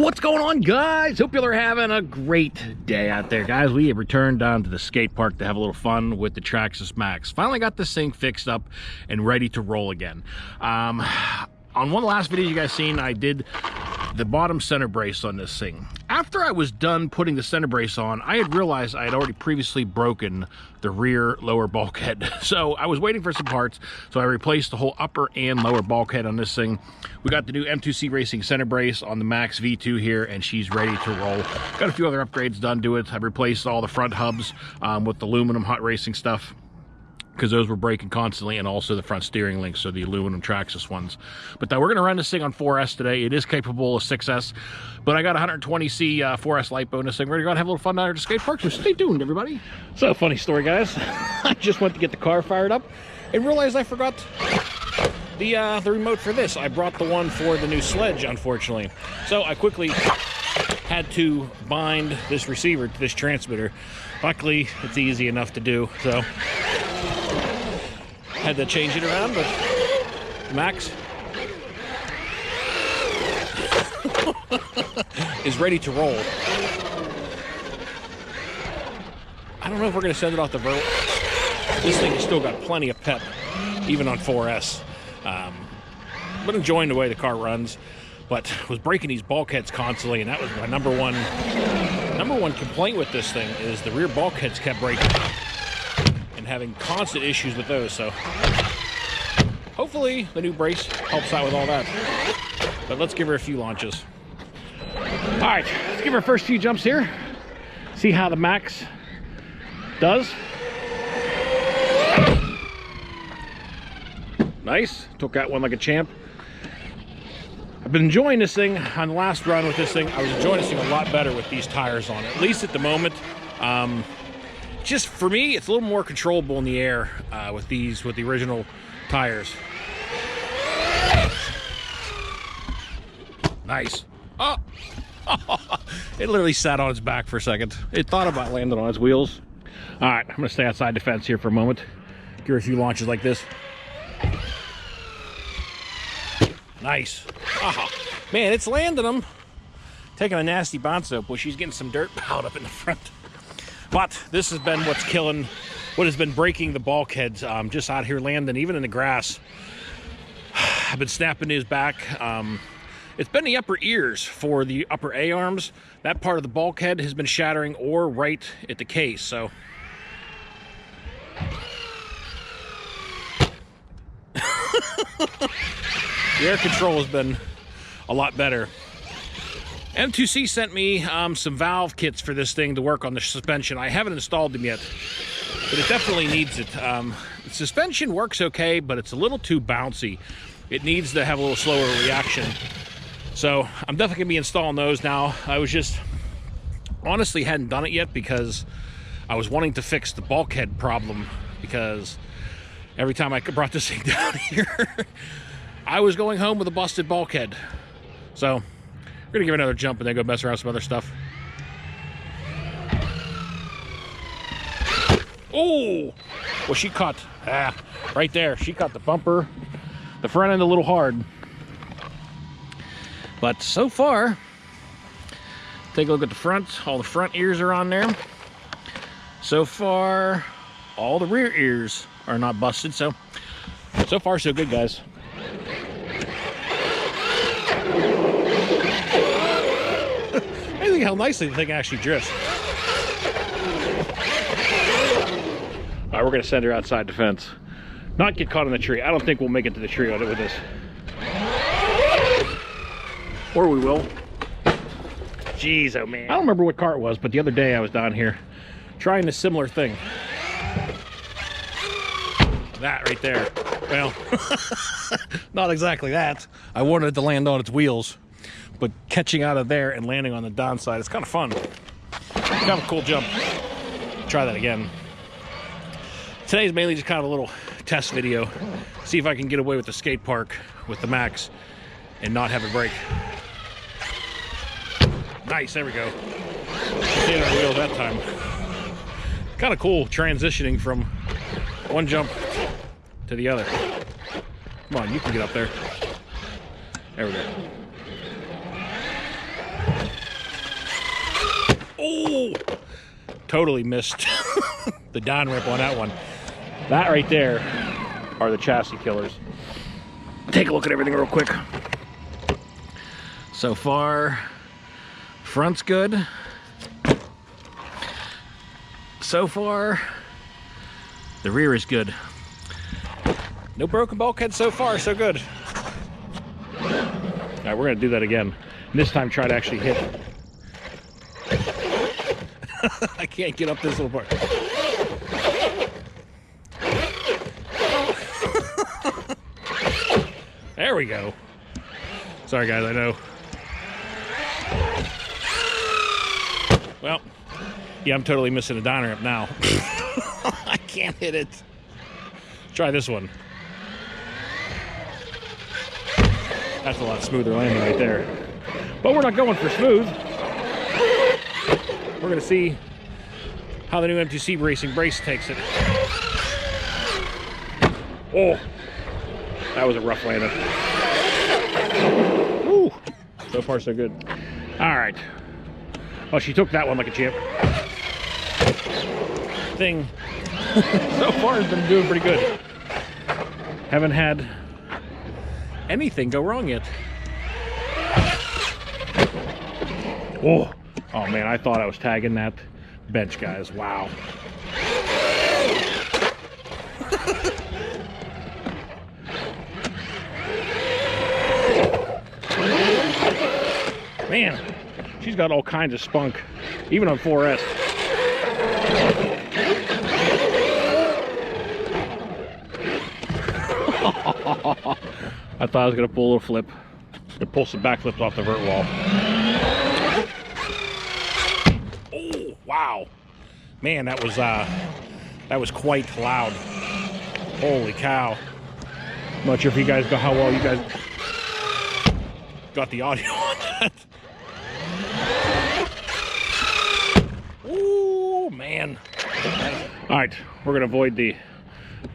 What's going on, guys? Hope y'all are having a great day out there, guys. We have returned down to the skate park to have a little fun with the Traxxas MAXX. Finally got this thing fixed up and ready to roll again. On one of the last videos you guys seen, I did the bottom center brace on this thing. After I was done putting the center brace on, I had realized I had already previously broken the rear lower bulkhead. So I was waiting for some parts, so I replaced the whole upper and lower bulkhead on this thing. We got the new M2C Racing center brace on the MAXX V2 here, and she's ready to roll. Got a few other upgrades done to it. I've replaced all the front hubs with the aluminum hot racing stuff, because those were breaking constantly, and also the front steering links, so the aluminum Traxxas ones. But we're gonna run this thing on 4S today. It is capable of 6S, but I got 120C 4S lipo in this thing. We're gonna have a little fun out at the skate park, so stay tuned, everybody. So, funny story, guys. I just went to get the car fired up and realized I forgot the remote for this. I brought the one for the new sledge, unfortunately. So I quickly had to bind this receiver to this transmitter. Luckily, it's easy enough to do, so had to change it around, but Max is ready to roll. I don't know if we're going to send it off the vert. This thing has still got plenty of pep, even on 4S. But enjoying the way the car runs, but was breaking these bulkheads constantly, and that was my number one complaint with this thing, is the rear bulkheads kept breaking and having constant issues with those. So hopefully the new brace helps out with all that, but let's give her a few launches. All right, let's give her first few jumps here, see how the MAXX does. Nice, took that one like a champ. I've been enjoying this thing. On the last run with this thing, I was enjoying this thing a lot better with these tires on it, at least at the moment. Just for me, it's a little more controllable in the air with the original tires. Nice. Oh, it literally sat on its back for a second. It thought about landing on its wheels. All right, I'm gonna stay outside the fence here for a moment. Give her a few launches like this. Nice. Oh, man, it's landing them. Taking a nasty bounce up, well, she's getting some dirt piled up in the front. But this has been what has been breaking the bulkheads. Just out here landing, even in the grass. I've been snapping his back. It's been the upper ears for the upper A-arms. That part of the bulkhead has been shattering, or right at the case, so. The air control has been a lot better. M2C sent me some valve kits for this thing to work on the suspension. I haven't installed them yet, but it definitely needs it. The suspension works okay, but it's a little too bouncy. It needs to have a little slower reaction. So I'm definitely gonna be installing those now. I was just, honestly hadn't done it yet because I was wanting to fix the bulkhead problem, because every time I brought this thing down here, I was going home with a busted bulkhead. So we're gonna give it another jump and then go mess around with some other stuff. Oh, well, she caught, right there. She caught the bumper, the front end a little hard. But so far, take a look at the front. All the front ears are on there. So far, all the rear ears are not busted. So far so good, guys. I think how nicely the thing actually drifts. All right, we're gonna send her outside the fence. Not get caught in the tree. I don't think we'll make it to the tree with this. Or we will. Jeez, oh man. I don't remember what car it was, but the other day I was down here trying a similar thing. That right there. Well, not exactly that. I wanted it to land on its wheels, but catching out of there and landing on the downside is kind of fun. Kind of a cool jump. Try that again. Today's mainly just kind of a little test video. See if I can get away with the skate park with the MAXX and not have it break. Nice, there we go. Stayed on the wheels that time. Kind of cool transitioning from one jump to the other. Come on, you can get up there. There we go. totally missed the down ramp on that one. That right there are the chassis killers. Take a look at everything real quick. So far, front's good. So far, the rear is good. No broken bulkhead so far, so good. All right, we're gonna do that again. And this time try to actually hit. I can't get up this little part. There we go. Sorry guys, I know. Well, yeah, I'm totally missing a down ramp now. I can't hit it. Try this one. That's a lot smoother landing right there. But we're not going for smooth. We're going to see how the new M2C racing brace takes it. Oh, that was a rough landing. Woo. So far, so good. All right. Well, she took that one like a champ. Thing so far has been doing pretty good. Haven't had anything go wrong yet. Oh, oh man, I thought I was tagging that bench, guys. Wow. Man, she's got all kinds of spunk, even on 4S. I thought I was gonna pull a little flip and pull some backflips off the vert wall. Oh wow, man, that was quite loud. Holy cow! I'm not sure if you guys got how well you guys got the audio on that. Oh man! All right, we're gonna avoid the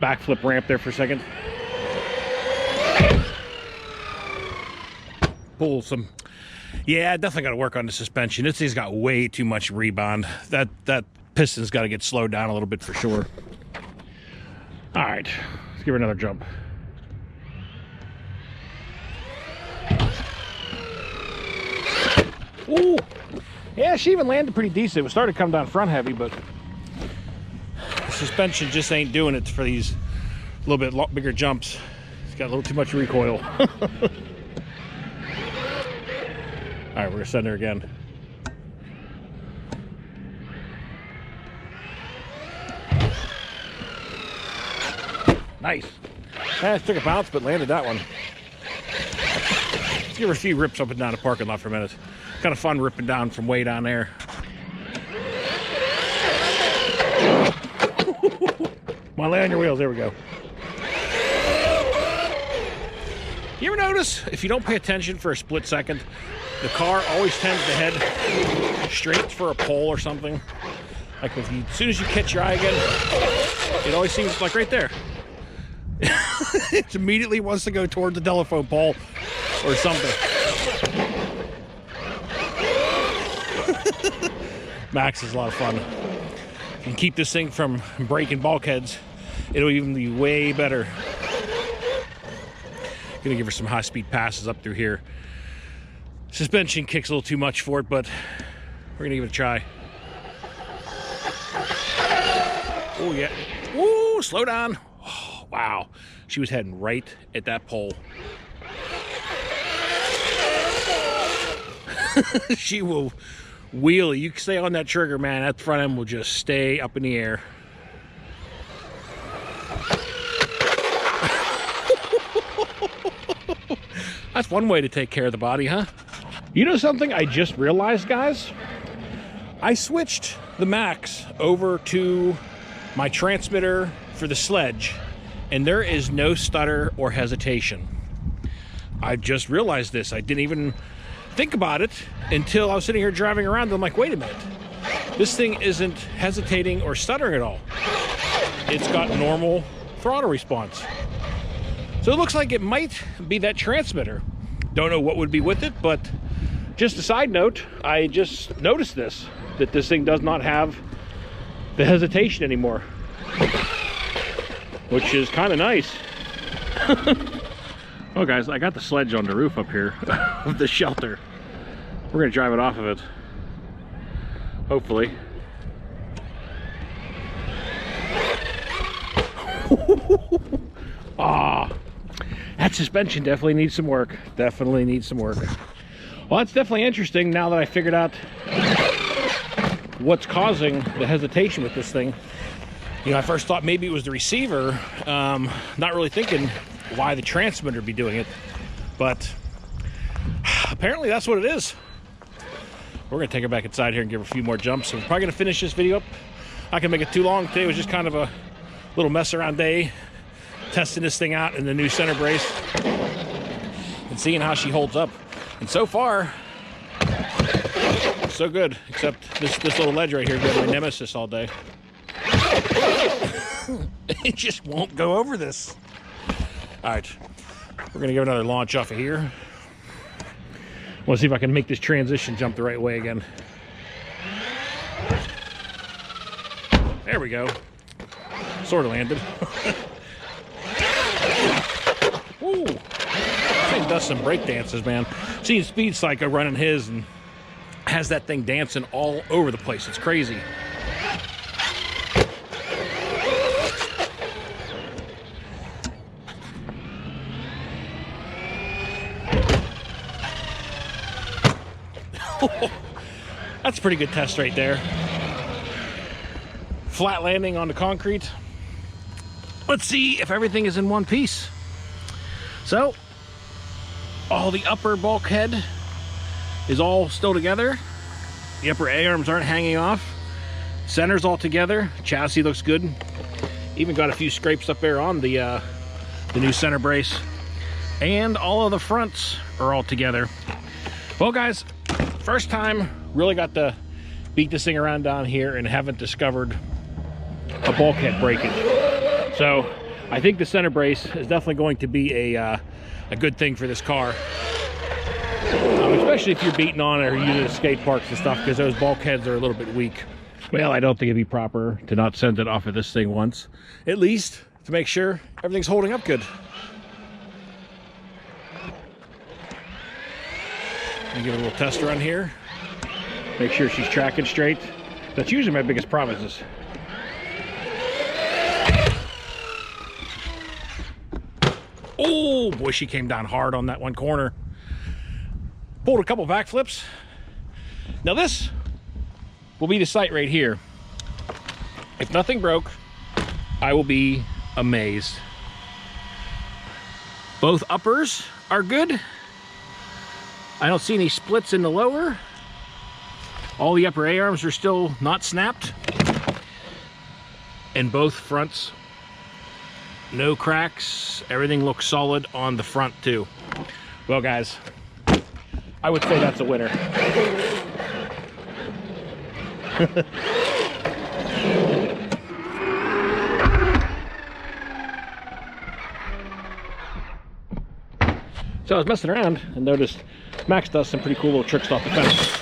backflip ramp there for a second. Pull some, yeah, definitely got to work on the suspension. This thing's got way too much rebound. That piston's got to get slowed down a little bit for sure. All right, let's give her another jump. Ooh, yeah, she even landed pretty decent. It was starting to come down front heavy, but the suspension just ain't doing it for these little bit bigger jumps. It's got a little too much recoil. All right, we're gonna send her again. Nice. Yeah, it took a bounce, but landed that one. Let's give her a few rips up and down the parking lot for a minute. Kind of fun ripping down from way down there. Come on, lay on your wheels. There we go. You ever notice, if you don't pay attention for a split second, the car always tends to head straight for a pole or something? Like if you, as soon as you catch your eye again, it always seems like right there. It immediately wants to go towards the telephone pole or something. Max is a lot of fun. If you can keep this thing from breaking bulkheads, it'll even be way better. Gonna give her some high-speed passes up through here. Suspension kicks a little too much for it, but we're gonna give it a try. Oh yeah. Woo, slow down. Oh, wow. She was heading right at that pole. She will wheelie. You can stay on that trigger, man. That front end will just stay up in the air. That's one way to take care of the body, huh? You know something I just realized, guys? I switched the MAXX over to my transmitter for the sledge, and there is no stutter or hesitation. I just realized this. I didn't even think about it until I was sitting here driving around, and I'm like, wait a minute. This thing isn't hesitating or stuttering at all. It's got normal throttle response. So it looks like it might be that transmitter. Don't know what would be with it, but just a side note, I just noticed this, that this thing does not have the hesitation anymore, which is kind of nice. Oh guys, I got the sledge on the roof up here of the shelter. We're gonna drive it off of it, hopefully. Ah, that suspension definitely needs some work. Definitely needs some work. Well, that's definitely interesting now that I figured out what's causing the hesitation with this thing. You know, I first thought maybe it was the receiver, not really thinking why the transmitter would be doing it, but apparently that's what it is. We're gonna take her back inside here and give her a few more jumps. So we're probably gonna finish this video up. I can make it too long. Today was just kind of a little mess around day, testing this thing out in the new center brace and seeing how she holds up. And so far, so good, except this little ledge right here got my nemesis all day. It just won't go over this. All right, we're gonna give another launch off of here. We'll see if I can make this transition jump the right way again. There we go. Sort of landed. Ooh, this thing does some break dances, man. Seeing Speed Psycho running his and has that thing dancing all over the place. It's crazy. That's a pretty good test right there. Flat landing on the concrete. Let's see if everything is in one piece. So, all the upper bulkhead is all still together. The upper A-arms aren't hanging off. Center's all together. Chassis looks good. Even got a few scrapes up there on the new center brace. And all of the fronts are all together. Well, guys, first time really got to beat this thing around down here and haven't discovered a bulkhead breakage. So I think the center brace is definitely going to be a good thing for this car, especially if you're beating on it or using skate parks and stuff, because those bulkheads are a little bit weak. Well, I don't think it'd be proper to not send it off of this thing once, at least to make sure everything's holding up good. Let me give it a little test run here. Make sure she's tracking straight. That's usually my biggest problem, is this. Oh boy, she came down hard on that one corner. Pulled a couple backflips. Now this will be the sight right here. If nothing broke, I will be amazed. Both uppers are good. I don't see any splits in the lower. All the upper A-arms are still not snapped. And both fronts, no cracks. Everything looks solid on the front too. Well, guys, I would say that's a winner. So I was messing around and noticed Max does some pretty cool little tricks off the fence.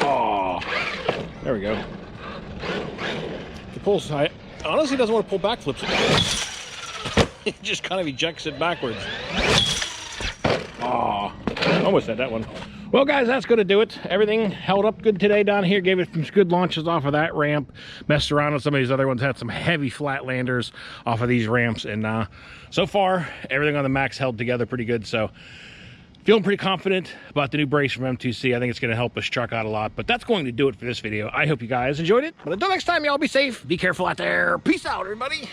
Oh, there we go. He pulls. I honestly doesn't want to pull backflips. He just kind of ejects it backwards. Oh, almost had that one. Well, guys, that's going to do it. Everything held up good today down here. Gave it some good launches off of that ramp. Messed around with some of these other ones. Had some heavy flat landers off of these ramps. And so far, everything on the Max held together pretty good. So, feeling pretty confident about the new brace from M2C. I think it's going to help us truck out a lot. But that's going to do it for this video. I hope you guys enjoyed it. But until next time, y'all be safe. Be careful out there. Peace out, everybody.